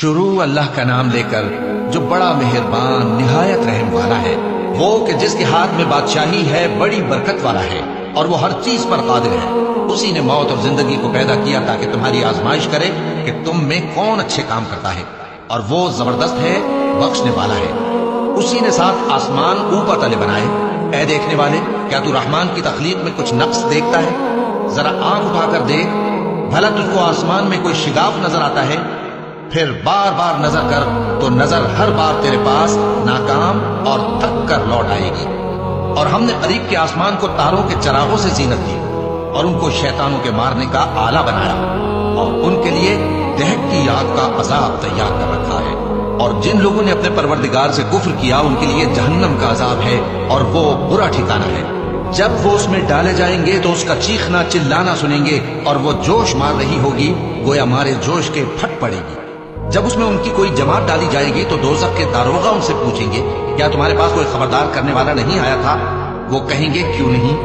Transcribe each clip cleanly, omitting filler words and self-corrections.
شروع اللہ کا نام لے کر جو بڑا مہربان نہایت رحم والا ہے، وہ کہ جس کے ہاتھ میں بادشاہی ہے، بڑی برکت والا ہے اور وہ ہر چیز پر قادر ہے۔ اسی نے موت اور زندگی کو پیدا کیا تاکہ تمہاری آزمائش کرے کہ تم میں کون اچھے کام کرتا ہے، اور وہ زبردست ہے، بخشنے والا ہے۔ اسی نے 7 آسمان اوپر تلے بنائے۔ اے دیکھنے والے، کیا تو رحمان کی تخلیق میں کچھ نقص دیکھتا ہے؟ ذرا آنکھ اٹھا کر دیکھ، بھلا تجھ کو آسمان میں کوئی شگاف نظر آتا ہے؟ پھر بار بار نظر کر تو نظر ہر بار تیرے پاس ناکام اور تھک کر لوٹ آئے گی۔ اور ہم نے قریب کے آسمان کو تاروں کے چراغوں سے زینت دی اور ان کو شیطانوں کے مارنے کا آلہ بنایا، اور ان کے لیے دہکتی آگ کا عذاب تیار کر رکھا ہے۔ اور جن لوگوں نے اپنے پروردگار سے کفر کیا ان کے لیے جہنم کا عذاب ہے، اور وہ برا ٹھکانہ ہے۔ جب وہ اس میں ڈالے جائیں گے تو اس کا چیخنا چلانا سنیں گے، اور وہ جوش مار رہی ہوگی گویا مارے جوش کے پھٹ پڑے گی۔ جب اس میں ان کی کوئی جماعت ڈالی جائے گی تو دوزخ کے داروغہ ان سے پوچھیں گے، کیا تمہارے پاس کوئی خبردار کرنے والا نہیں آیا تھا؟ وہ کہیں گے، کیوں نہیں،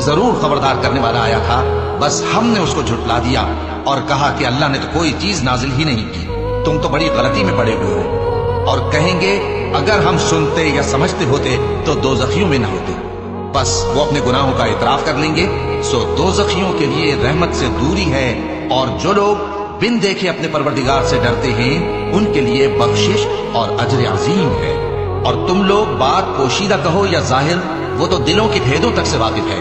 ضرور خبردار کرنے والا آیا تھا، بس ہم نے اس کو جھٹلا دیا اور کہا کہ اللہ نے تو کوئی چیز نازل ہی نہیں کی، تم تو بڑی غلطی میں پڑے ہوئے ہو۔ اور کہیں گے، اگر ہم سنتے یا سمجھتے ہوتے تو دوزخیوں میں نہ ہوتے۔ بس وہ اپنے گناہوں کا اعتراف کر لیں گے، سو دوزخیوں کے لیے رحمت سے دوری ہے، اور جو لوگ بن دیکھے اپنے پروردگار سے ڈرتے ہیں ان کے لیے بخشش اور اجر عظیم ہے۔ اور تم لوگ بات پوشیدہ کہو یا ظاہر، وہ تو دلوں کے بھیدوں تک سے واقف ہے۔